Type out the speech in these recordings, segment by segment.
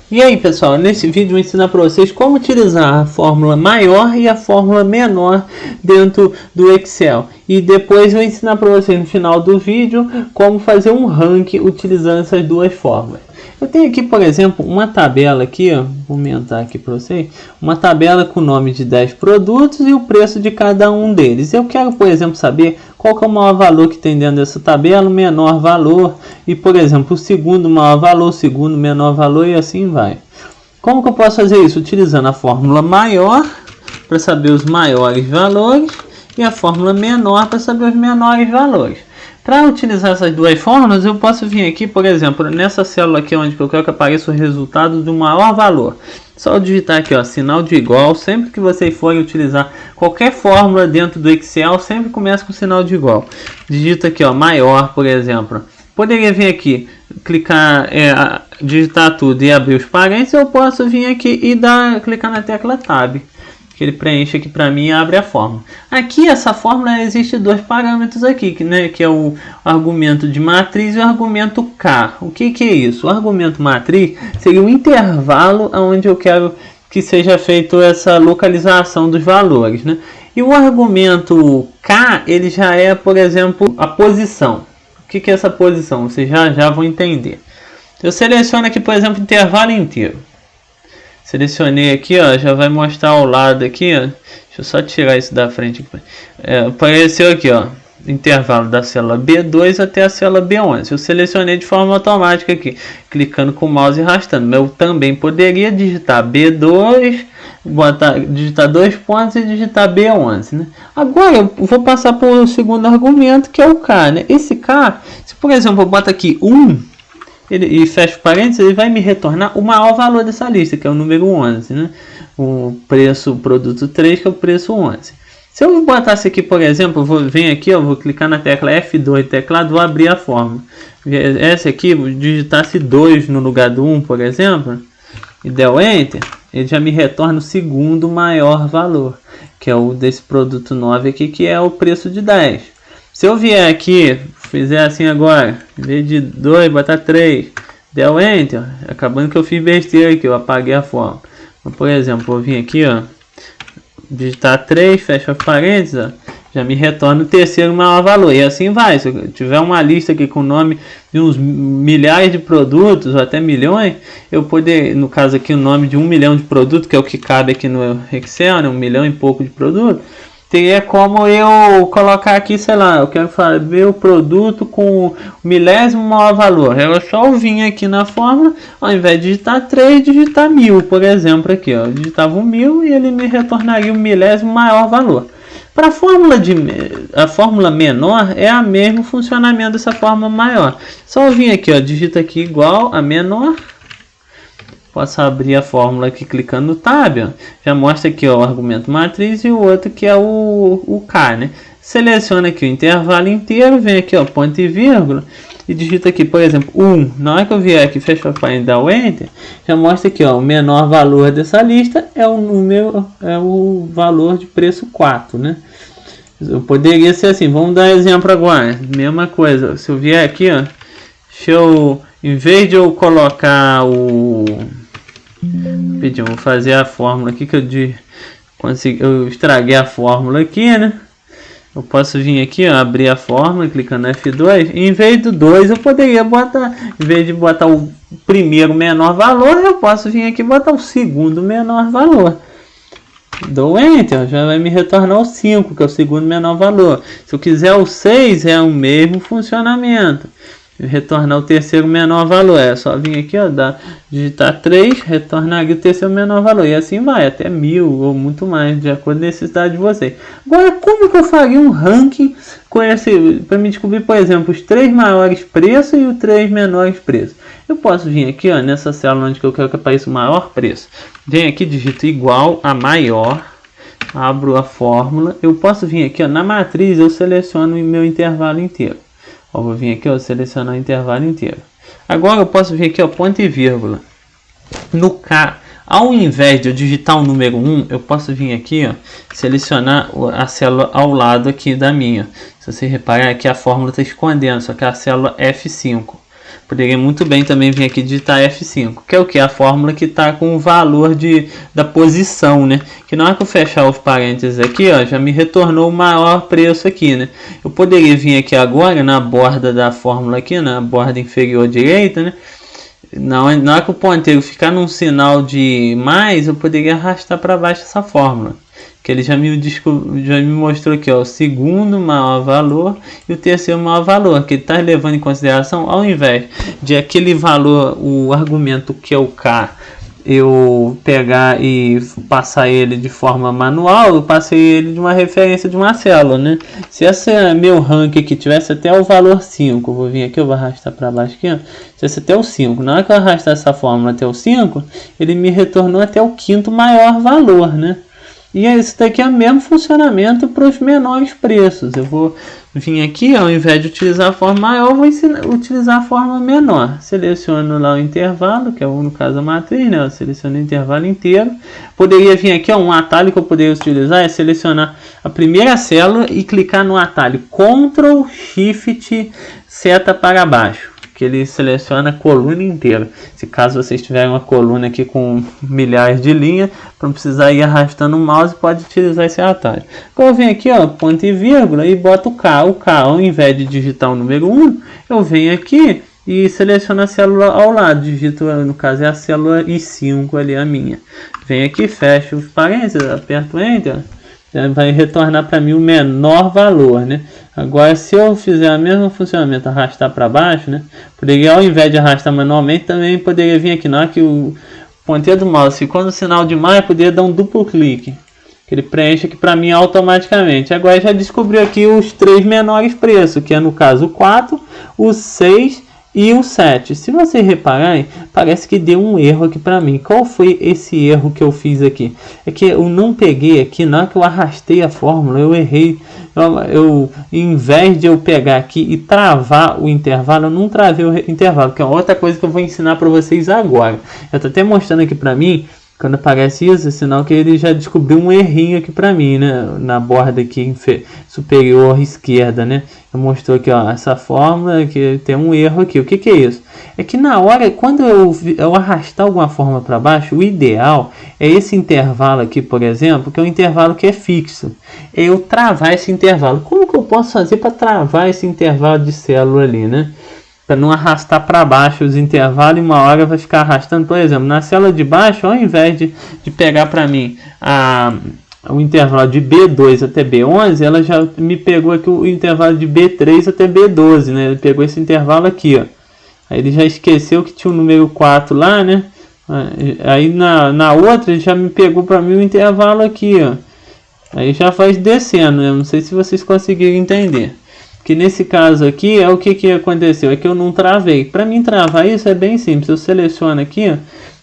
E aí pessoal, nesse vídeo eu vou ensinar para vocês como utilizar a fórmula maior e a fórmula menor dentro do Excel. E depois eu vou ensinar para vocês no final do vídeo como fazer um ranking utilizando essas duas fórmulas. Eu tenho aqui, por exemplo, uma tabela aqui, ó, vou aumentar aqui para vocês, uma tabela com o nome de 10 produtos e o preço de cada um deles. Eu quero, por exemplo, saber qual que é o maior valor que tem dentro dessa tabela, o menor valor e, por exemplo, o segundo maior valor, o segundo menor valor e assim vai. Como que eu posso fazer isso? Utilizando a fórmula maior para saber os maiores valores e a fórmula menor para saber os menores valores. Para utilizar essas duas fórmulas, eu posso vir aqui, por exemplo, nessa célula aqui onde eu quero que apareça o resultado do maior valor. Só digitar aqui, ó, sinal de igual. Sempre que vocês forem utilizar qualquer fórmula dentro do Excel, sempre começa com sinal de igual. Digita aqui, ó, maior, por exemplo. Poderia vir aqui, clicar, digitar tudo e abrir os parênteses. Eu posso vir aqui e clicar na tecla Tab, que ele preenche aqui para mim e abre a fórmula. Aqui, essa fórmula, existe dois parâmetros aqui, que é o argumento de matriz e o argumento K. O que é isso? O argumento matriz seria o intervalo onde eu quero que seja feita essa localização dos valores, né? E o argumento K, ele já é, por exemplo, a posição. O que é essa posição? Vocês já vão entender. Eu seleciono aqui, por exemplo, intervalo inteiro. Selecionei aqui, ó, já vai mostrar ao lado aqui, ó. Deixa eu só tirar isso da frente aqui. Apareceu aqui, ó, intervalo da célula B2 até a célula B11. Eu selecionei de forma automática aqui, clicando com o mouse e arrastando. Eu também poderia digitar B2, digitar 2 pontos e digitar B11, né? Agora eu vou passar para o segundo argumento, que é o K, né? Esse K, se por exemplo eu boto aqui 1, e fecha parênteses, ele vai me retornar o maior valor dessa lista, que é o número 11, né? O preço produto 3, que é o preço 11. Se eu botasse aqui, por exemplo, venho aqui, eu vou clicar na tecla F2 teclado, vou abrir a fórmula. Essa aqui, vou digitasse 2 no lugar do 1, por exemplo, e der o Enter, ele já me retorna o segundo maior valor, que é o desse produto 9 aqui, que é o preço de 10. Se eu vier aqui, fizer assim agora, em vez de 2, botar 3, der o Enter, acabando que eu fiz besteira aqui, eu apaguei a fórmula. Então, por exemplo, vou vir aqui, ó, digitar 3, fecha parênteses, ó, já me retorna o terceiro maior valor. E assim vai. Se eu tiver uma lista aqui com o nome de uns milhares de produtos, ou até milhões, eu poder, no caso aqui, o nome de 1 milhão de produtos, que é o que cabe aqui no Excel, né, 1 milhão e pouco de produtos, teria como eu colocar aqui, sei lá, eu quero saber o produto com o milésimo maior valor. Eu só vim aqui na fórmula, ao invés de digitar 3, digitar 1000, por exemplo, aqui, ó. Eu digitava 1000 e ele me retornaria o milésimo maior valor. Para a fórmula menor, é o mesmo funcionamento dessa fórmula maior. Só vir aqui, ó, digita aqui igual a menor. Posso abrir a fórmula aqui clicando no Tab, ó. Já mostra aqui, ó, o argumento matriz e o outro que é o K, né? Seleciona aqui o intervalo inteiro, vem aqui, ó, ponto e vírgula e digita aqui, por exemplo, 1. Na hora que eu vier aqui, fecha a página e dá o Enter, já mostra aqui, ó, o menor valor dessa lista é o número, é o valor de preço 4, né? Eu poderia ser assim, vamos dar exemplo agora, mesma coisa. Se eu vier aqui, ó, em vez de eu colocar vou fazer a fórmula aqui que eu estraguei a fórmula aqui, né? Eu posso vir aqui, ó, abrir a fórmula, clicando no F2. E em vez do 2, eu poderia botar, em vez de botar o primeiro menor valor, eu posso vir aqui e botar o segundo menor valor. Dou Enter, já vai me retornar o 5, que é o segundo menor valor. Se eu quiser o 6, é o mesmo funcionamento. Retornar o terceiro menor valor, é só vir aqui, ó, digitar 3, retornar aqui o terceiro menor valor, e assim vai, até 1000 ou muito mais, de acordo com a necessidade de vocês. Agora, como que eu faria um ranking com esse, para me descobrir, por exemplo, os 3 maiores preços e os 3 menores preços? Eu posso vir aqui, ó, nessa célula onde eu quero que apareça o maior preço, venho aqui, digito igual a maior, abro a fórmula, eu posso vir aqui, ó, na matriz, eu seleciono o meu intervalo inteiro. Eu vou vir aqui, ó, selecionar o intervalo inteiro. Agora eu posso vir aqui, ó, ponto e vírgula. No K, ao invés de eu digitar o número 1, eu posso vir aqui, ó, selecionar a célula ao lado aqui da minha. Se você reparar aqui, a fórmula está escondendo, só que é a célula F5. Poderia muito bem também vir aqui digitar F5, que é o que? A fórmula que está com o valor da posição, né? Que na hora que eu fechar os parênteses aqui, ó, já me retornou o maior preço aqui, né? Eu poderia vir aqui agora na borda da fórmula aqui, na borda inferior direita, né? Na hora que o ponteiro ficar num sinal de mais, eu poderia arrastar para baixo essa fórmula. Que ele já me mostrou aqui, ó, o segundo maior valor e o terceiro maior valor, que ele está levando em consideração, ao invés de aquele valor, o argumento que é o K, eu pegar e passar ele de forma manual, eu passei ele de uma referência de uma célula, né? Se esse meu rank aqui tivesse até o valor 5, eu vou vir aqui, eu vou arrastar para baixo aqui, ó, tivesse até o 5. Na hora que eu arrastar essa fórmula até o 5, ele me retornou até o quinto maior valor, né? E esse daqui é o mesmo funcionamento para os menores preços. Eu vou vir aqui, ao invés de utilizar a forma maior, eu vou utilizar a forma menor. Seleciono lá o intervalo, que é no caso a matriz, né? Eu seleciono o intervalo inteiro. Poderia vir aqui, ó, um atalho que eu poderia utilizar é selecionar a primeira célula e clicar no atalho Ctrl Shift seta para baixo, que ele seleciona a coluna inteira. Se caso vocês tiverem uma coluna aqui com milhares de linhas, para não precisar ir arrastando o mouse, pode utilizar esse atalho. Então eu venho aqui, ó, ponto e vírgula, e boto o K. O K, ao invés de digitar o número 1, eu venho aqui e seleciono a célula ao lado. Digito, no caso é a célula I5 ali, a minha. Venho aqui, fecho os parênteses, aperto Enter. Vai retornar para mim o menor valor, né? Agora, se eu fizer o mesmo funcionamento, arrastar para baixo, né? Poderia, ao invés de arrastar manualmente, também poderia vir aqui, na hora que o ponteiro do mouse ficou no sinal de mais, poderia dar um duplo clique, que ele preenche aqui para mim automaticamente. Agora já descobriu aqui os 3 menores preços, que é no caso o 4, o 6 e o 7. Se vocês repararem, parece que deu um erro aqui para mim. Qual foi esse erro que eu fiz aqui? É que eu não peguei aqui, na hora que eu arrastei a fórmula, eu errei. Em vez de eu pegar aqui e travar o intervalo, eu não travei o intervalo, que é outra coisa que eu vou ensinar para vocês agora. Eu estou até mostrando aqui para mim, quando aparece isso, é sinal que ele já descobriu um errinho aqui para mim, né? Na borda aqui superior esquerda, né? Eu mostrou aqui, ó, essa fórmula que tem um erro aqui. O que que é isso? É que na hora, quando eu arrastar alguma fórmula para baixo, o ideal é esse intervalo aqui, por exemplo, que é um intervalo que é fixo. É eu travar esse intervalo. Como que eu posso fazer para travar esse intervalo de célula ali, né? Para não arrastar para baixo os intervalos, e uma hora vai ficar arrastando. Por exemplo, na célula de baixo, ao invés de pegar para mim o intervalo de B2 até B11, ela já me pegou aqui o intervalo de B3 até B12, né? Ele pegou esse intervalo aqui, ó. Aí ele já esqueceu que tinha o número 4 lá, né? Aí na outra ele já me pegou para mim o intervalo aqui, ó. Aí já faz descendo, né? Não sei se vocês conseguiram entender. Que nesse caso aqui é o que aconteceu, é que eu não travei. Para mim travar isso é bem simples. Eu seleciono aqui, ó,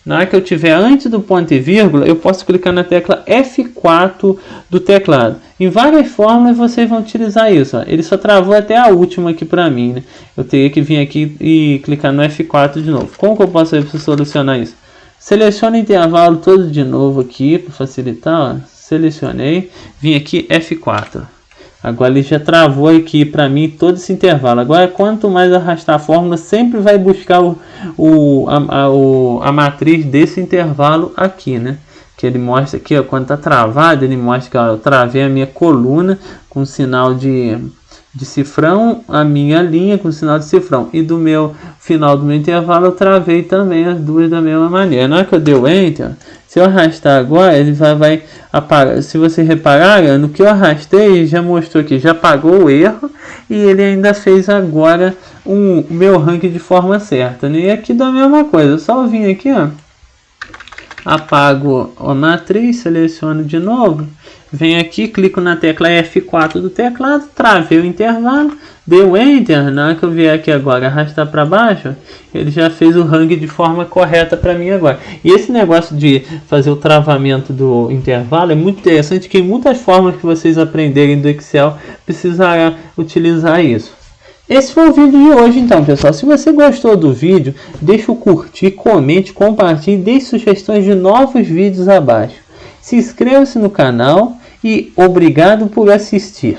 na hora que eu tiver antes do ponto e vírgula, eu posso clicar na tecla F4 do teclado. Em várias formas vocês vão utilizar isso, ó. Ele só travou até a última aqui para mim, né? Eu teria que vir aqui e clicar no F4 de novo. Como que eu posso solucionar isso? Seleciono o intervalo todo de novo aqui para facilitar, ó. Selecionei, vim aqui F4. Agora ele já travou aqui para mim todo esse intervalo. Agora, quanto mais arrastar a fórmula, sempre vai buscar a matriz desse intervalo aqui, né? Que ele mostra aqui, ó, quando está travado, ele mostra que, ó, eu travei a minha coluna com sinal de cifrão, a minha linha com sinal de cifrão. E do meu final do meu intervalo, eu travei também as duas da mesma maneira. Na hora que eu dei o Enter, se eu arrastar agora, ele vai apagar. Se você reparar, no que eu arrastei, já mostrou aqui, já apagou o erro. E ele ainda fez agora o meu ranking de forma certa, né? E aqui da mesma coisa, eu só vim aqui, ó, apago a matriz, seleciono de novo, venho aqui, clico na tecla F4 do teclado, travei o intervalo, deu Enter. Na hora que eu vier aqui agora arrastar para baixo, ele já fez o ranking de forma correta para mim agora. E esse negócio de fazer o travamento do intervalo é muito interessante, que em muitas formas que vocês aprenderem do Excel precisará utilizar isso. Esse foi o vídeo de hoje então, pessoal. Se você gostou do vídeo, deixa o curtir, comente, compartilhe, deixe sugestões de novos vídeos abaixo. Se inscreva-se no canal e obrigado por assistir.